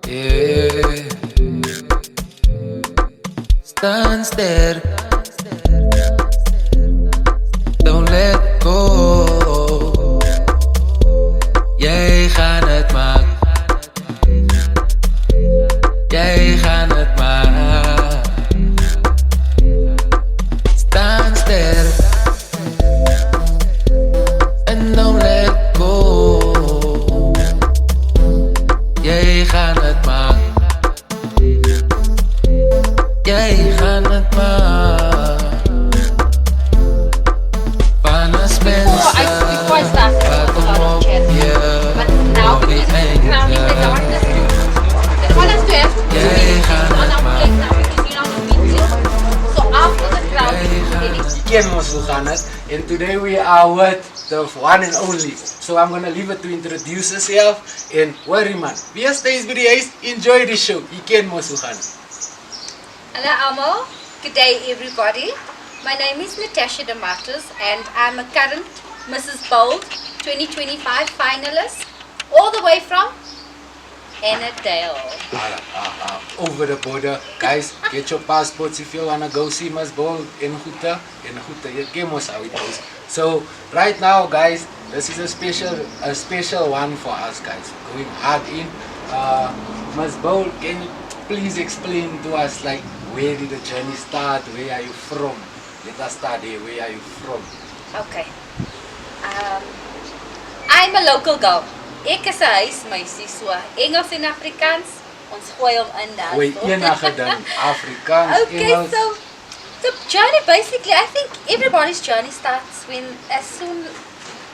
Yeah. Stand still. Don't let go. Jij gaat het maken. Jij gaat het maken. Stand still. And don't let go. Jij gaat het maken. Jij gaat het maken. Before I start, I was out of chat. But now because it's crowding the darkness, they want us to have to do it on our plate now because we're on the beach. So after the crowding, Ken ons hoe gaan het? And today we are with the one and only. So I'm gonna leave it to introduce herself and worry man. Wie steeds by die huis, enjoy the show. Je ken ons hoe gaan het? hello Amo, good day everybody. My name is Natasha DeMatos and I'm a current Mrs. Bold 2025 finalist all the way from Annandale. Over the border. Guys, get your passports if you wanna go see Miss Bold in Goeta. You ken ons how it goes. So right now guys, this is a special one for us guys. Going hard in. Miss Bold, can you please explain to us like where did the journey start? Where are you from? Let us start here. Where are you from? Okay. I'm a local girl. Ek is 'n huismeisie, so Engels en Afrikaans, ons gooi hom in daar. Wait, enige ding Afrikaans, Okay, Engels. so the journey basically, I think everybody's journey starts when as soon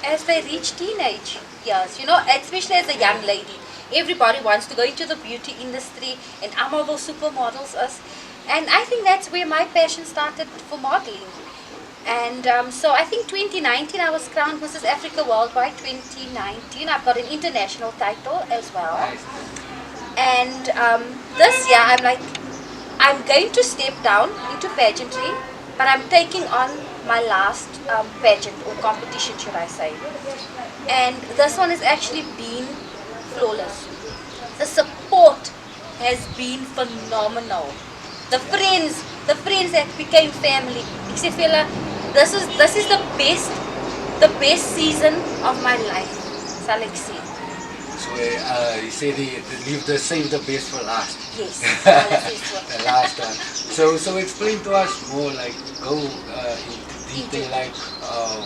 as they reach teenage years, you know, especially as a young lady. Everybody wants to go into the beauty industry and almal wil supermodels is. And I think that's where my passion started for modeling. And so I think 2019 I was crowned Mrs. Africa Worldwide 2019. I've got an international title as well. Nice. And this year I'm going to step down into pageantry, but I'm taking on my last pageant or competition, should I say. And this one has actually been flawless. The support has been phenomenal. The friends that became family. Ek sê vir julle, this is the best season of my life, sal ek sê. So you said save the best for last. Yes, sal ek sê so. The last one. So explain to us more, like go into detail, like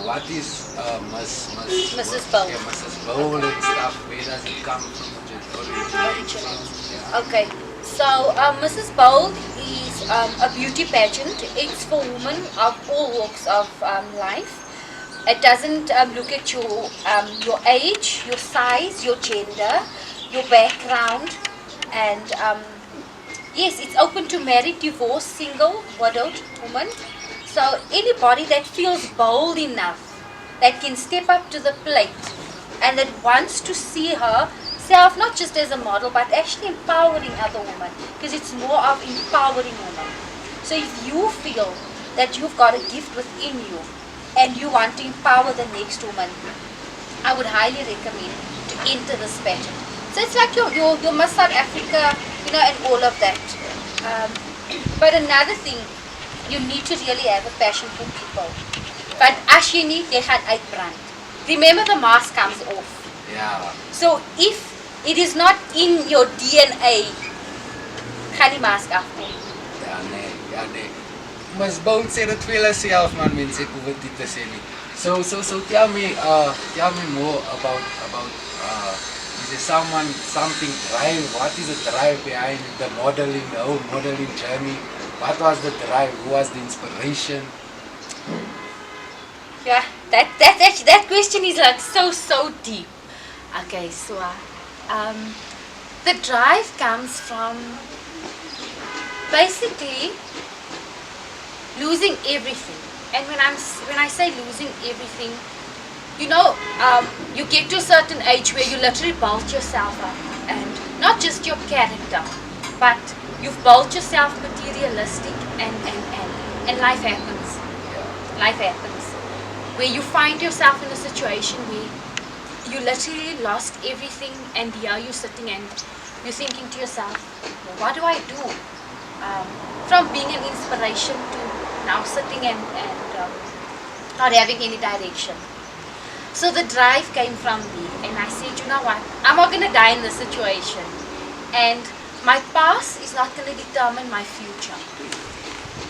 what is Mrs. Bold. Yeah, Mrs. Bold and stuff. Where does it come from? Okay, so Mrs. Bold is a beauty pageant. It's for women of all walks of life. It doesn't look at your age, your size, your gender, your background, and yes, it's open to married, divorced, single, widowed women. So anybody that feels bold enough, that can step up to the plate, and that wants to see herself not just as a model, but actually empowering other women, because it's more of empowering women. So if you feel that you've got a gift within you, and you want to empower the next woman, I would highly recommend to enter this pageant. So it's like your Miss South Africa, you know, and all of that. But another thing, you need to really have a passion for people. But as you need, jy gaan uitbrand. Remember, the mask comes off. Yeah. So if it is not in your DNA, gaan die mask afkom. Ja nee. Miss Bold sê dit vir julle self man, mense ek hoef dit te sê nie. So tell me more about is there something drive? What is the drive behind the modeling, the whole modeling journey? What was the drive? Who was the inspiration? Yeah, that question is like so deep. Okay, so the drive comes from basically losing everything. And when I say losing everything, you know, you get to a certain age where you literally build yourself up, and not just your character, but you've built yourself materialistic, and life happens. Life happens. Where you find yourself in a situation where you literally lost everything, and here you're sitting and you're thinking to yourself, what do I do? From being an inspiration to now sitting and not having any direction. So the drive came from me, and I said, you know what, I'm not going to die in this situation, and my past is not going to determine my future.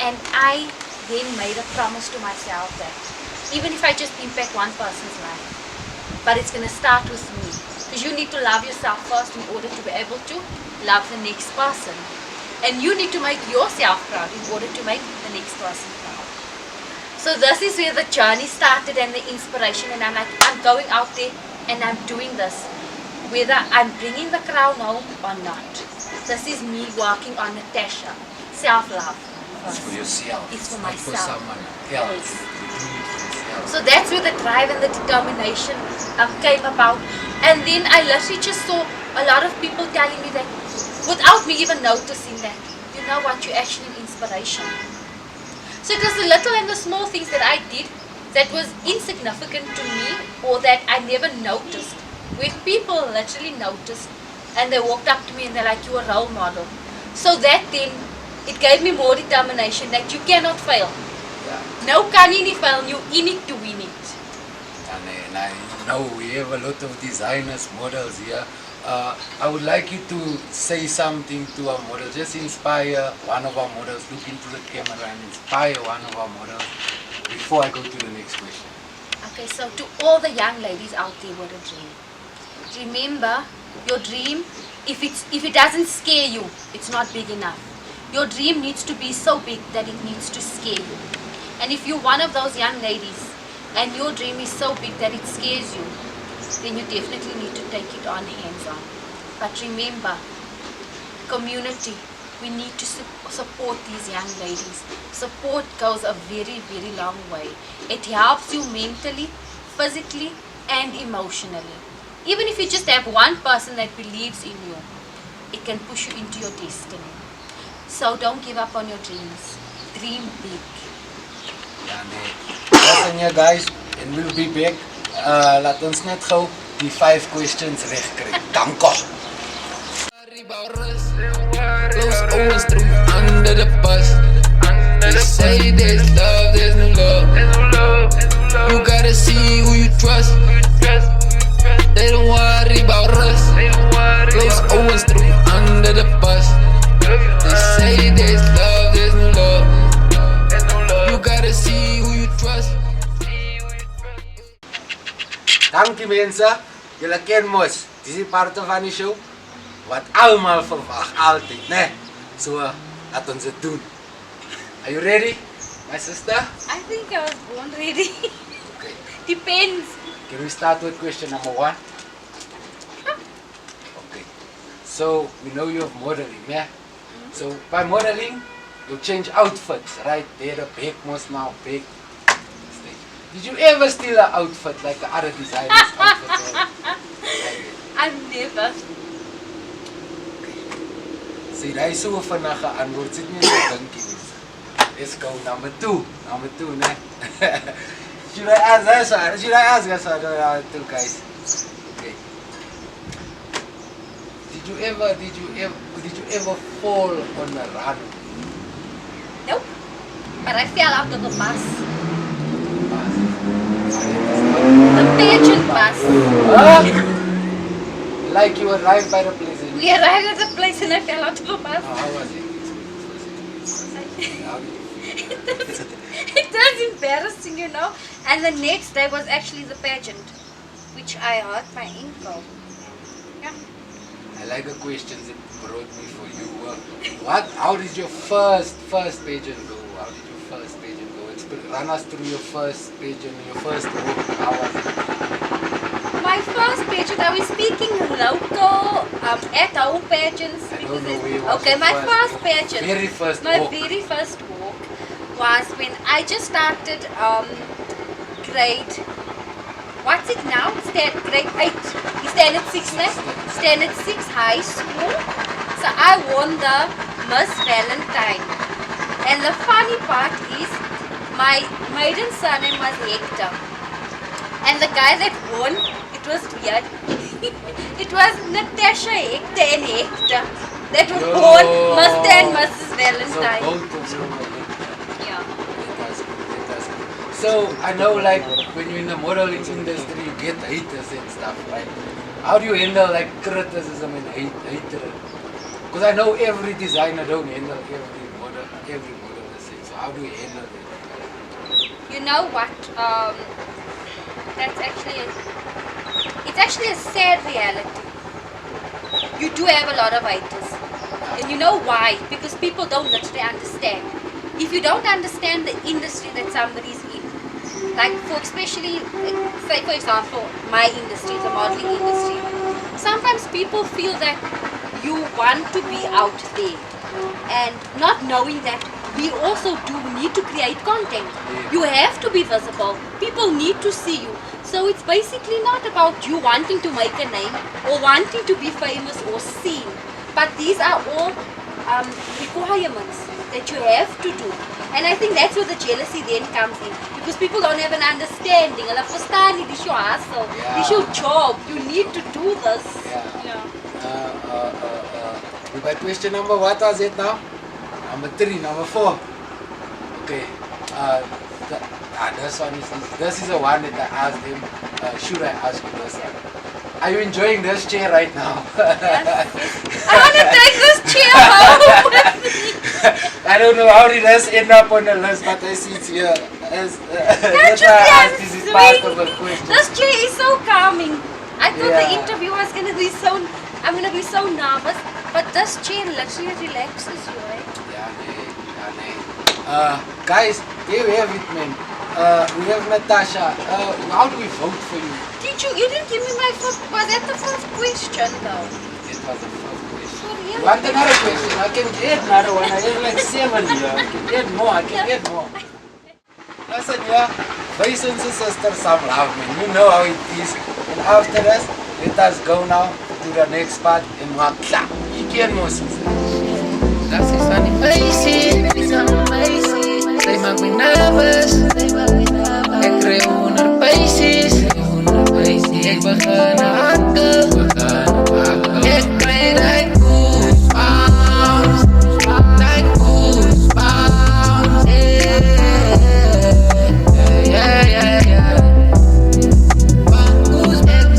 And I then made a promise to myself that even if I just impact one person's life, but it's going to start with me, because you need to love yourself first in order to be able to love the next person, and you need to make yourself proud in order to make the next person proud. So this is where the journey started and the inspiration, and I'm like, I'm going out there and I'm doing this, whether I'm bringing the crown home or not. This is me working on Natasha, self-love. It's for yourself. It's for not myself. for someone else. Yes. You do it for yourself. So that's where the drive and the determination came about. And then I literally just saw a lot of people telling me that, without me even noticing that, you know what, you're actually an inspiration. So it was the little and the small things that I did that was insignificant to me, or that I never noticed, where people literally noticed and they walked up to me and they're like, you're a role model. So that then, it gave me more determination that you cannot fail. Yeah. No kan jy nie fail, you in it to win it. And I know we have a lot of designers, models here. I would like you to say something to our models. Just inspire one of our models. Look into the camera and inspire one of our models before I go to the next question. Okay, so to all the young ladies out there with a dream, remember, your dream, if it doesn't scare you, it's not big enough. Your dream needs to be so big that it needs to scare you. And if you're one of those young ladies and your dream is so big that it scares you, then you definitely need to take it on hands-on. But remember, community, we need to support these young ladies. Support goes a very, very long way. It helps you mentally, physically, and emotionally. Even if you just have one person that believes in you, it can push you into your destiny. So don't give up on your dreams. Dream big. Ja, nee. Listen here guys, and we'll be back. Laat ons net gou die 5 questions reg kry. Dankie. Worry about us. Those Owens threw me under the bus. They say there's love, there's no love. You gotta see who you trust. They don't worry about us. Those Owens threw me under the bus. They say there's love, there's no love. You gotta see who you trust. Dankie mense. Julle ken mos, dis die part van die show wat almal verwag altyd, né? So, laat ons dit doen. Are you ready, my sister? I think I was born ready. Okay. Depends. Can we start with question number 1? Okay. So, we know you have modeling, yeah? So, by modeling, you change outfits, right? There the back must now big. Did you ever steal an outfit like the other designers' outfits? I've never. See, daar is so vinnige antwoord. Sit nie so dinkie mense. Let's go number 2. Number 2, né? Should I ask this one? Should I ask this one? Number 2, guys. Okay. Did you ever fall on a run? Nope. But I fell out of the bus. The pageant bus. Like you arrived by the place. We arrived at the place and I fell out of the bus. How was it? How did you feel? It was embarrassing, you know. And the next day was actually the pageant, which I hurt my ankle. Yeah. I like the questions it brought me for you. How did your first pageant go? How did your first pageant go? Run us through your first pageant, your first walk. How was it? My first pageant, I was speaking local, at home pageants. I don't know where was Okay, your my first pageant. Very first My walk. very first walk was when I just started grade, what's it now? Grade 8. Standard 6, ne? Standard 6 high school. So I won the Miss Valentine. And the funny part is, my maiden surname was Hector. And the guy that won, it was weird. It was Natasha Hector and Hector that were Yo. born Mr. and Mrs. So Valentine. both of them were Hector. Yeah. That's good, that's good. So I know like when you're in the modeling industry you get haters and stuff, right? How do you handle like criticism and hatred? Because I know every designer don't handle every model the same. So how do you handle it? You know what? It's actually a sad reality. You do have a lot of haters. And you know why? Because people don't literally understand. If you don't understand the industry that somebody's in, like especially, say for example, my industry, the modeling industry, sometimes people feel that you want to be out there and not knowing that we also do need to create content. You have to be visible. People need to see you. So it's basically not about you wanting to make a name or wanting to be famous or seen. But these are all requirements that you have to do. And I think that's where the jealousy then comes in. Because people don't have an understanding. Hulle verstaan nie, dis jou hustle. Dis your job. You need to do this. Yeah. By question number, what was it now? Number 3, number 4. Okay. This is the one that I asked him. Should I ask you this one? Are you enjoying this chair right now? Yes. I want to take this chair home with me. I don't know how did this end up on the list, but I see it's here. That's That's why I asked just this is part of a sweet. question. This chair is so calming. I thought the Yeah. interview was going to be I'm going to be so nervous. But this chair literally relaxes you, right? Guys, here we have it, man. We have Natasha. How do we vote for you? You didn't give me my first, was that the first question though? It was the first question. Sorry, You want another question? I can get another one. I have like 7 here. I can get more. Listen, yeah. Bison and sister, some love, man. You know how it is. And after this, let us go now to the next part and we'll clap. You can more, sister. Dat is van die feestjes, die zijn amazing. Zij maakt me nervous. Ik krijg 100 feestjes. Ik begin te hakken. Ik krijg like goosebumps. Like goosebumps. Yeah. Ik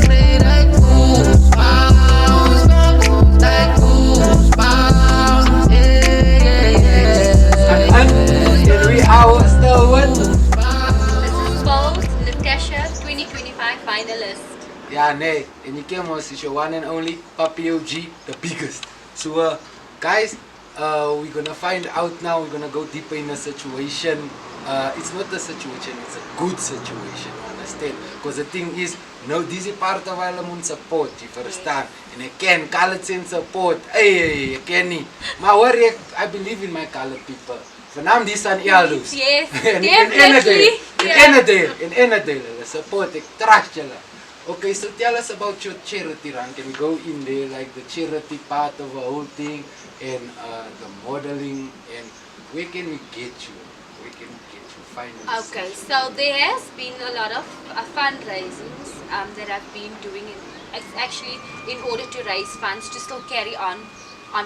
krijg like goosebumps. Like goosebumps. And here we are still with. Mrs. Bolt, Natasha, 2025 finalist. Yeah, nee. En you came was is your one and only Puppie OG, the biggest. So, guys, we're gonna find out now. We're gonna go deeper in the situation. It's not the situation, it's a good situation, understand? Because the thing is, no, this is part of our support, you understand? And I can call it in support. Hey, I can niet. Maar hoor, I believe in my colored people. Vanavond die staan elders. Yes, In definitely. In Enedale, support, ik trust jullie. Okay, so tell us about your charity run. Can we go in there, like the charity part of the whole thing, and the modeling, and where can we get you? Where can we get you? Finally. Okay, so there has been a lot of fundraisings that I've been doing. It's actually in order to raise funds to still carry on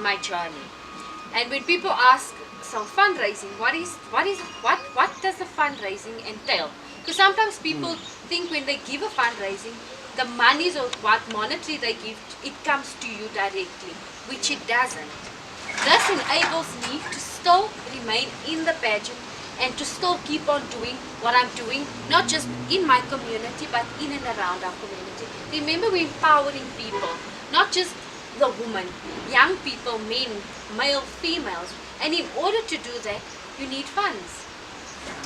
my journey. And when people ask, so fundraising, what does the fundraising entail? Because sometimes people think when they give a fundraising, the monies or what monetary they give, it comes to you directly, which it doesn't. This enables me to still remain in the pageant and to still keep on doing what I'm doing, not just in my community, but in and around our community. Remember, we're empowering people, not just the women, young people, men, male, females. And in order to do that, you need funds.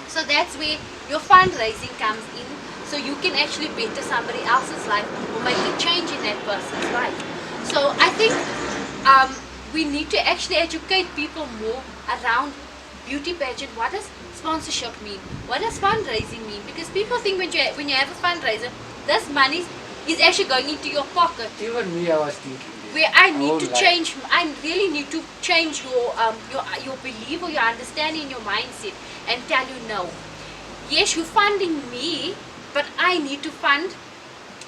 So that's where your fundraising comes in, so you can actually better somebody else's life or make a change in that person's life. So I think we need to actually educate people more around beauty pageant. What does sponsorship mean? What does fundraising mean? Because people think when you have a fundraiser, this money is actually going into your pocket. Even me, I was thinking this. Where I need whole to life. change, I really need to change your belief or your understanding, your mindset, and tell you no. Yes, you're funding me, but I need to fund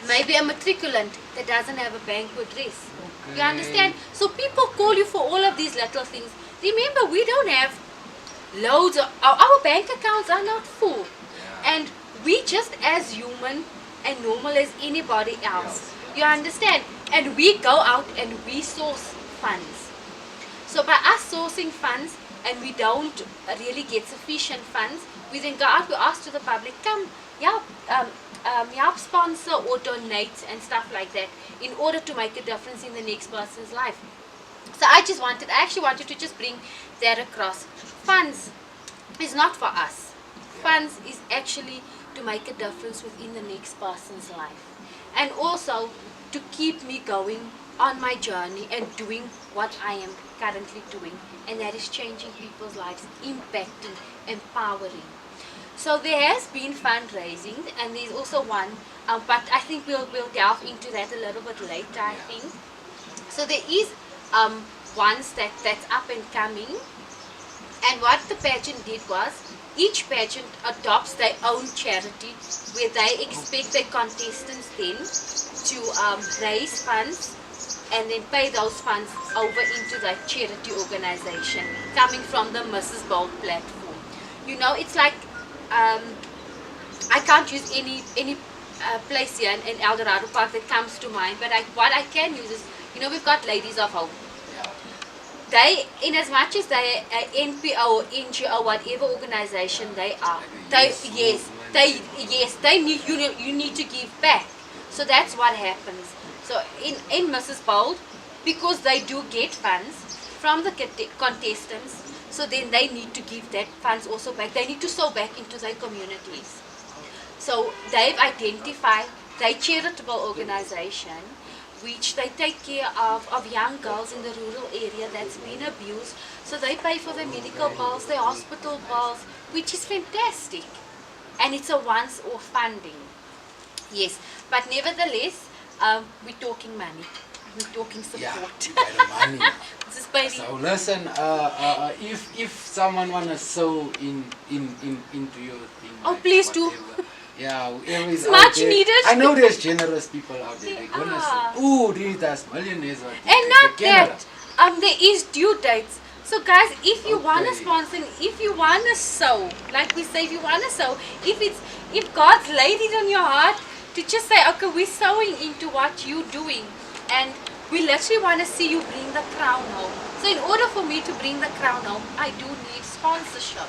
maybe a matriculant that doesn't have a banquet dress. Okay. You understand? So people call you for all of these little things. Remember, we don't have loads of, our bank accounts are not full. Yeah. And we just as human and normal as anybody else. You understand? And we go out and we source funds. So by us sourcing funds and we don't really get sufficient funds, we then go out, we ask to the public, come help sponsor or donate and stuff like that in order to make a difference in the next person's life. So I actually wanted to just bring that across. Funds is not for us. Funds is actually to make a difference within the next person's life. And also to keep me going on my journey and doing what I am currently doing. And that is changing people's lives, impacting, empowering. So there has been fundraising and there's also one, but I think we'll delve into that a little bit later, I think. So there is ones that's up and coming. And what the pageant did was, each pageant adopts their own charity where they expect their contestants then to raise funds and then pay those funds over into the charity organization coming from the Mrs. Bold platform. You know, it's like, I can't use any place here in El Dorado Park that comes to mind, but what I can use is, you know, we've got Ladies of Hope. They, in as much as they are NPO or NGO, whatever organization they are, they need you need to give back. So that's what happens. So in Mrs. Bold, because they do get funds from the contestants, so then they need to give that funds also back. They need to sow back into their communities. So they've identified their charitable organization, which they take care of young girls in the rural area that's been abused. So they pay for their medical bills, their hospital bills, which is fantastic. And it's a once-off funding. Yes, but nevertheless, we're talking money. We're talking support. Yeah, money. This is baby. So listen, if someone wanna sew into your thing, Oh, like please do. whatever, yeah, whoever is It's out much there, needed. I know there's generous people out there. They They're gonna are. say, "Ooh, these millionaires." And not that, there is due dates. So guys, if you wanna Okay. sponsor, if you wanna sow, like we say, if you wanna sow, if God's laid it on your heart to just say, okay, we're sowing into what you're doing, and we literally wanna see you bring the crown home. So in order for me to bring the crown home, I do need sponsorship.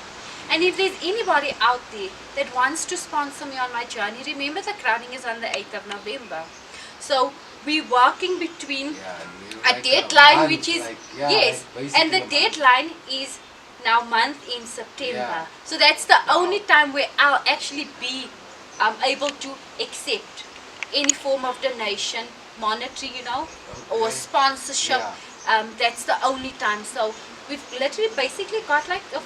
And if there's anybody out there that wants to sponsor me on my journey, remember the crowning is on the 8th of November. So we're working between a deadline which is, yes, and the deadline is now month in September. Yeah. So that's the only time where I'll actually be able to accept any form of donation, monetary, you know, or sponsorship. Yeah. That's the only time. So we've literally basically got like a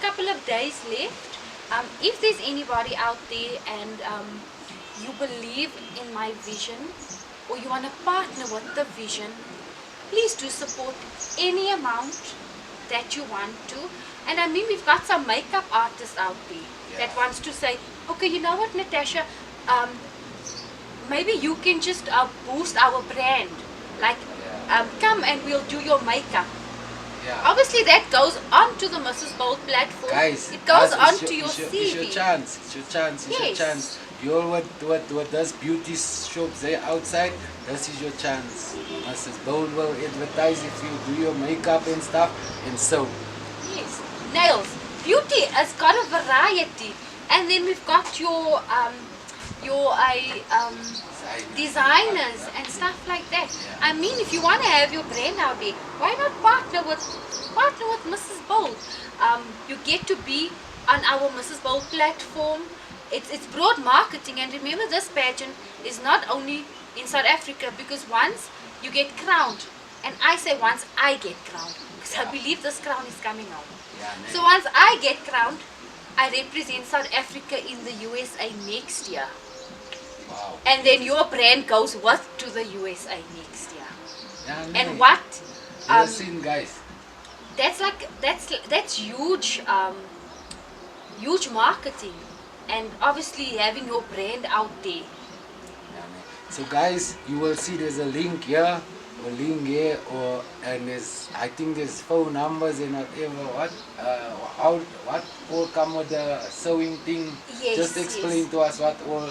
couple of days left. If there's anybody out there and you believe in my vision or you want to partner with the vision, please do support any amount that you want to. And I mean, we've got some makeup artists out there that wants to say, okay, you know what, Natasha, maybe you can just boost our brand. Like, come and we'll do your makeup. Yeah. Obviously, that goes onto the Mrs. Bold platform. Guys, it goes guys, onto your CV. It's your chance. It's your chance. It's your chance. You all what does beauty shops there outside? This is your chance. Mrs. Bold will advertise if you do your makeup and stuff, and so. Yes, nails. Beauty has got a variety, and then we've got your designers and stuff like that. I mean, if you want to have your brand out there, why not partner with Mrs. Bold? You get to be on our Mrs. Bold platform. It's broad marketing, and remember, this pageant is not only in South Africa, because once you get crowned, and I say once I get crowned, because I believe this crown is coming out. So once I get crowned, I represent South Africa in the USA next year. Wow. And then your brand goes with to the USA next year. Yeah, And what? You're seeing, guys. That's huge, huge marketing, and obviously having your brand out there. So guys, you will see there's a link here, or link here, and I think there's phone numbers and whatever. What all come with the sewing thing? Yes, Just explain to us what all.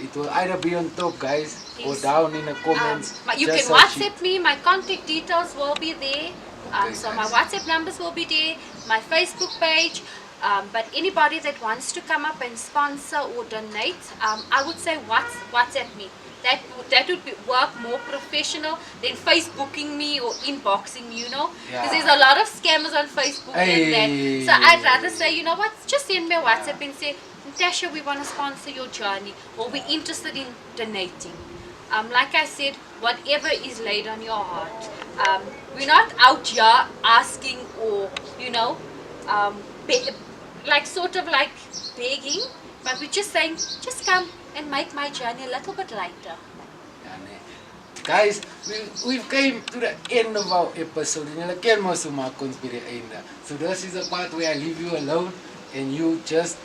It will either be on top, guys, or Yes. down in the comments. You can Just WhatsApp me. My contact details will be there. Okay, So my guys. WhatsApp numbers will be there. My Facebook page. But anybody that wants to come up and sponsor or donate, I would say WhatsApp me. That would work more professional than Facebooking me or inboxing me, you know. Because there's a lot of scammers on Facebook and that. So I'd rather say, you know what, just send me a WhatsApp and say, Natasha, we want to sponsor your journey, or we're interested in donating. Like I said, whatever is laid on your heart. We're not out here asking or, you know, sort of like begging, but we're just saying, just come and make my journey a little bit lighter. Guys, we've came to the end of our episode. En julle ken mos hoe maak ons by die einde. So this is the part where I leave you alone and you just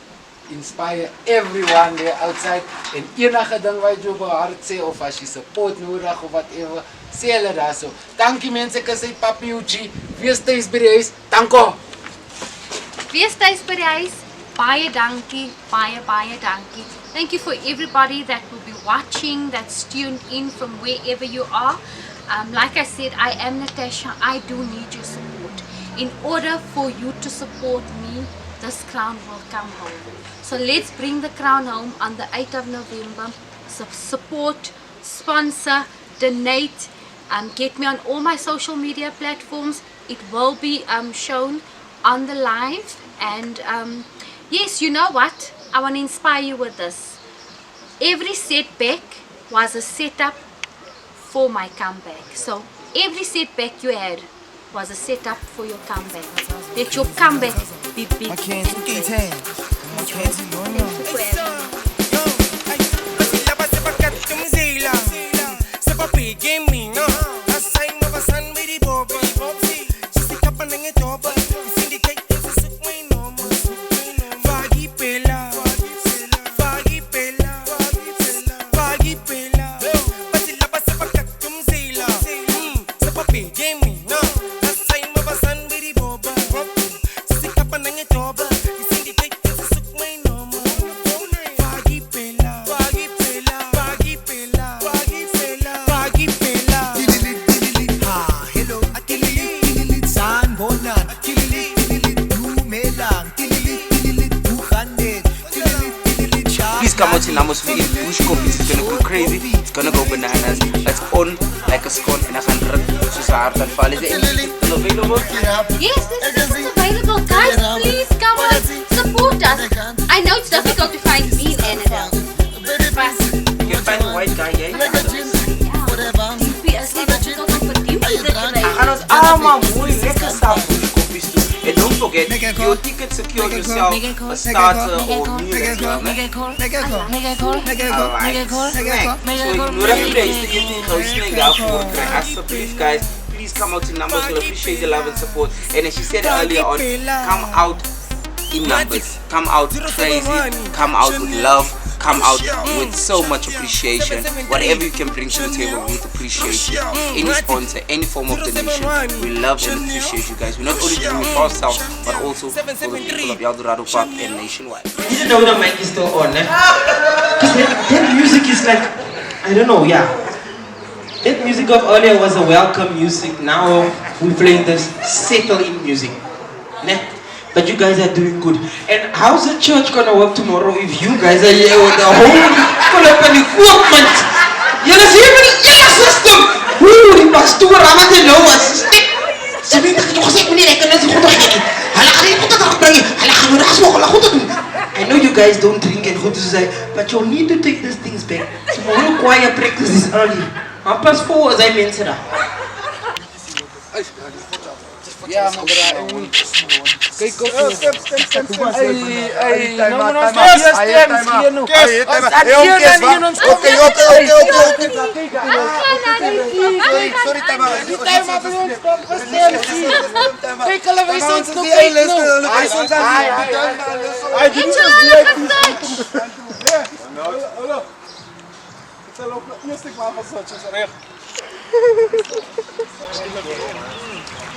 inspire everyone there outside. En enige ding wat jy op jou hart sê of as jy support nodig of whatever, sê hulle daar so. Dankie mense, ek is Puppie Uchi. Wees tuis by die huis. Danko! Wees tuis by die huis. Baie dankie, baie dankie. Thank you for everybody that will be watching, that's tuned in from wherever you are. Like I said, I am Natasha. I do need your support. In order for you to support me, this crown will come home. So let's bring the crown home on the 8th of November. So support, sponsor, donate, get me on all my social media platforms. It will be shown on the live. And yes, you know what? I want to inspire you with this. Every setback was a setup for my comeback. So every setback you had was a setup for your comeback. Let your comeback be big. I can't and please come out in Amos video. Push copies. It's gonna go crazy. It's gonna go bananas. It's on like a scone and 100. It's a hard and fall. Is there anything still available? yes, this is available. Guys, please come on, support us. I know it's difficult to find me in Annabelle. But You can find a white guy, yeah? it's difficult to put you in the Gaan ons allemaal mooi lekker saam push copies doen. And don't forget, your ticket secure yourself a starter or meal as well, man. Alright, snack. So nodig prijs te eten en gauw snack daarvoor krijgen. Alsjeblieft guys, please come out in numbers. We'll appreciate the love and support. And as she said earlier on, come out in numbers. Come out crazy. Come out with love. Come out with so much appreciation. Whatever you can bring to the table, we appreciate you. Any sponsor, any form of donation, we love and appreciate you guys. We're not only doing it for ourselves, but also for the people of Eldorado Park and nationwide. You didn't know the mic is still on, eh? Because that music is like, I don't know, yeah. That music of earlier was a welcome music. Now we're playing this settle-in music. Né? But you guys are doing good. And how's the church gonna work tomorrow if you guys are here with the whole full of equipment? You know, see the system. Ooh, the pastor, I'm at the lower system. I know you guys don't drink and go to society, but you'll need to take these things back. Tomorrow choir practice is early. 4:30 as I mentioned. Ja, maar kijk op.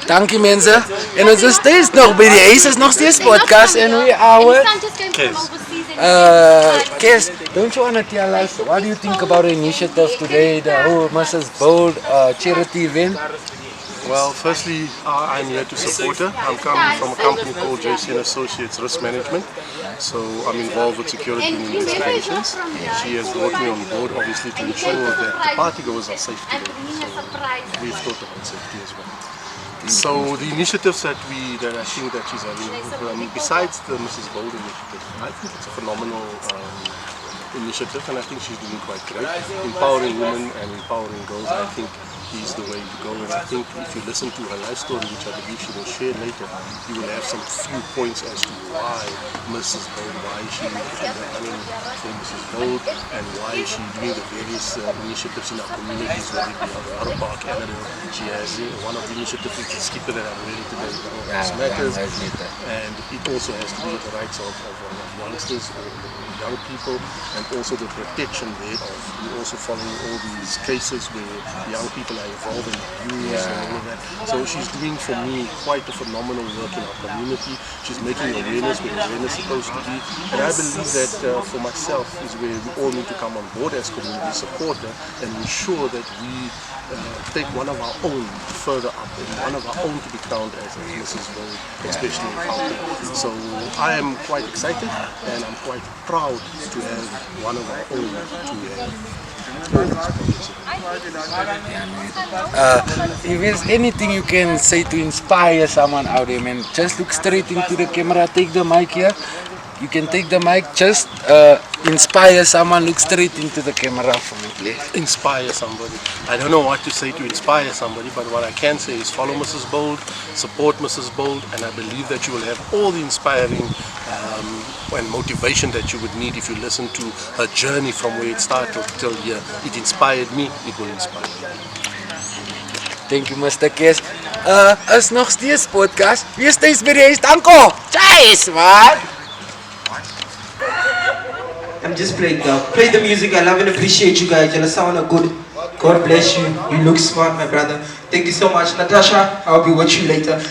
Dankie mensen. En ons is steeds nog bij die is nog steeds podcast en we are. Kes, don't you want to tell us what do you think about the initiative today, the whole Mrs. Bold charity event? Well, firstly, I'm here to support her. I'm coming from a company called JC & Associates Risk Management. So I'm involved with security and investigations. She has brought me on board, obviously, to ensure that the partygoers are safe today. So we've thought about safety as well. So the initiatives that I think that she's having, besides the Mrs. Bold initiative, I think it's a phenomenal initiative, and I think she's doing quite great. Empowering women and empowering girls, I think, is the way to go. And I think if you listen to her life story, which I believe she will share later, you will have some few points as to why Mrs. Bold, why she is running for Mrs. Bold, and why is she doing the various initiatives in our communities, whether it be Outer Park, Canada. She has one of the initiatives, which is Skipper, that I'm wearing today, Rights Matters, and it also has to do with the rights of youngsters, young people, and also the protection thereof. We're also following all these cases where young people are involved in abuse and all of that. So she's doing, for me, quite a phenomenal work in our community. She's making awareness where awareness is supposed to be. And I believe that for myself is where we all need to come on board as community supporter and ensure that we take one of our own further up and one of our own to be crowned as Mrs. Bold, especially in Gauteng. So I am quite excited and I'm quite proud to have one of our own to If there's anything you can say to inspire someone out there, man, just look straight into the camera, take the mic here. You can take the mic, just inspire someone, look straight into the camera for me, please. Inspire somebody. I don't know what to say to inspire somebody, but what I can say is follow Mrs. Bold, support Mrs. Bold, and I believe that you will have all the inspiring and motivation that you would need if you listen to her journey from where it started till here. It inspired me, it will inspire you. Thank you, Mr. Kes. Is nog steeds podcast. Wie is steeds bij deze tanko? Chase, man! I'm just playing play the music. I love and appreciate you guys. You sound good. God bless you. You look smart, my brother. Thank you so much, Natasha. I'll be with you later.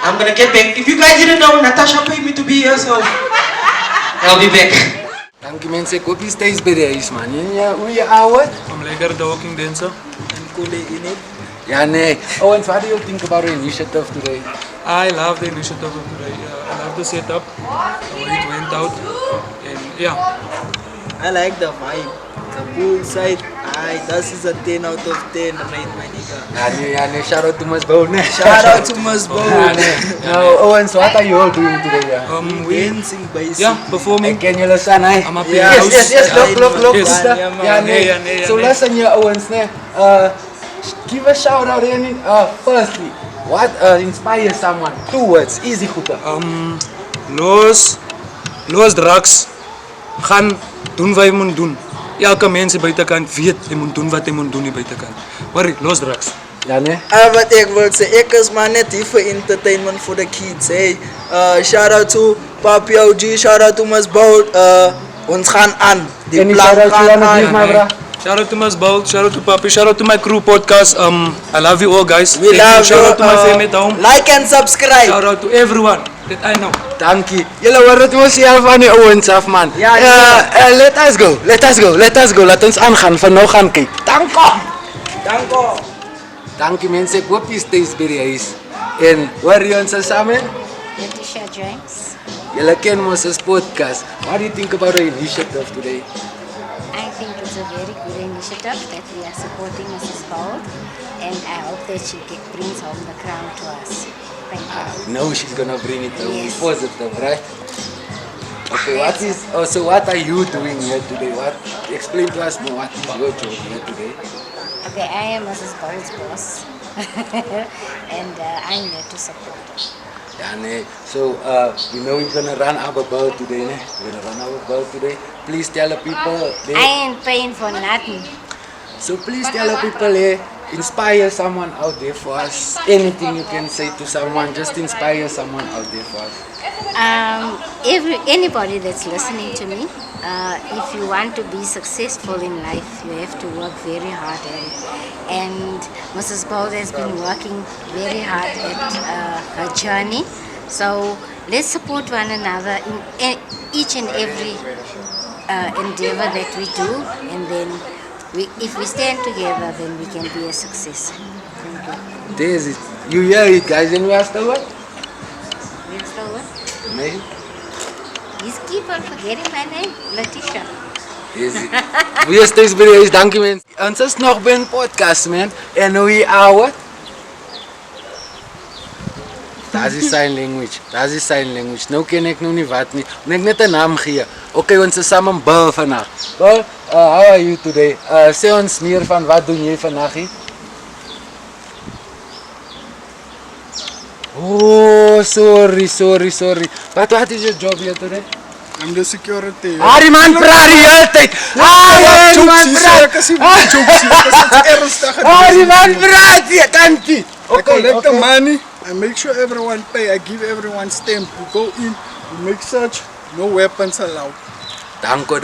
I'm gonna get back. If you guys didn't know, Natasha paid me to be here, so I'll be back. Dankie mensen, ik hoop je steeds bij deze, man. Hoe je ouwe? I'm lekker de walking dancer and coolie in it. Ja, nee. Oh, and what do you think about the initiative today? I love the initiative of today. I love the setup, the way it went out, and yeah. I like the vibe, the poolside. This is a 10 out of 10, right, my nigga. Ja, nee, shout out to Ms. Bold, nee. Shout out to Ms. Bold. Ja, nee. Nou, Owens, what are you all doing today? We dancing, basically. yeah, performing. Ik ken jullie staan, hè? I'm up Yeah. in house. Yes, look. Yes. Ja, nee. So listen here, Owens, nee. Give a shout out, any. Firstly, what inspires someone? 2 words, easy goede. Los drugs. Gaan doen wat je moet doen. Elke mens buitenkant weet je moet doen wat je moet doen buitenkant. Worry, los drugs. Ja, nee. Wat ik wil zeggen, ik is maar net hier voor entertainment for the kids. Hey, shout out to Puppie OG, shout out to Ms. Bold. Ons gaan aan. Die Any plan shout out you gaan wanna give, aan. my bro? Shout out to Ms. Bold, shout out to Puppie, shout out to my crew podcast. I love you all, guys. We Thank you. love Shout out to my you. family at home. Like and subscribe. Shout out to everyone that I know. Dankie. Jullie horen het onszelf van die Owens af, man. Ja, Let us go. Laat ons aangaan. Van nou gaan kijken. Danko. Dankie mensen, ik hoop je steeds bij de huis. En waar je ons samen? Letitia James. Jullie kennen ons als podcast. What do you think about the initiative today? I think it's a very good initiative that we are supporting Mrs. Bold, and I hope that she brings home the crown to us. Thank you. No, she's gonna bring it home. Yes. Positive, right? Okay, what are you doing here today? Explain to us more, what is your job here today? Okay, I am Mrs. Bold's boss, and I'm here to support her. Yeah, nee. So, we know we're gonna run our ball today, ne? We're gonna run our ball today. Please tell the people. I ain't paying for nothing. So please tell the people, inspire someone out there for us. Anything you can say to someone, just inspire someone out there for us. Anybody that's listening to me, if you want to be successful in life, you have to work very hard at it. And Mrs. Bold has been working very hard at her journey. So let's support one another in each and every endeavor that we do, and then if we stand together, then we can be a success. Thank you. There's it. You hear it, guys, and we are still what? We're still what? Maybe. He's keep on forgetting my name, Letitia. Is it? Wees steeds by die huis, dankie mens. Ons is nog by 'n podcast, man. En we are what? That's the sign language. That's the sign language. Nou ken ek nou nie wat nie. Moet ek net 'n naam gee. Okay, ons is saam in Bill vandag. Bill, how are you today? Sê ons meer van wat doen jy vandag hier? Oh, sorry. What is your job here today? I'm the security. Die man praat die hele tyd. Die man praat. Die man praat hier, tantie. I collect the money. I make sure everyone pay. I give everyone stamp. You go in, you make search, no weapons allowed. Danko.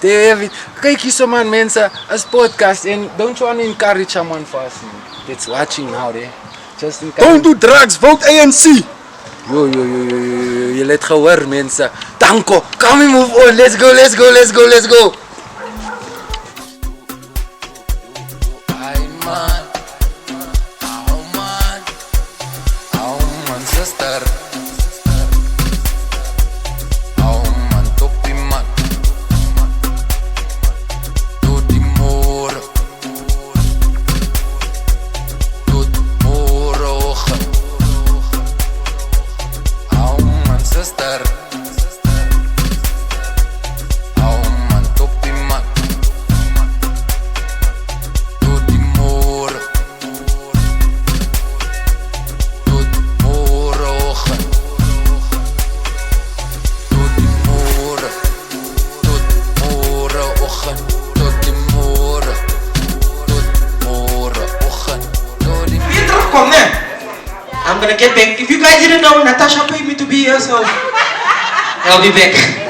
David, kyk hier so man mense, as podcast and don't you want to encourage someone for us that's watching now there. Just encourage. Don't do drugs, vote ANC. Yo, jy het gehoor mense. Danko, come we move on. Let's go. Sister. Oh man, toppie man. Tot die môre. Tot môreoggend. Oh man, sister. Oh man, toppie man. Tot die môre. Tot môreoggend. Tot die môre. Tot môreoggend. Tot die môre. Tot môreoggend. Tot die Peter, kom ne? I'm gonna get back. If you guys didn't know, Natasha paid me to be here, so I'll be back.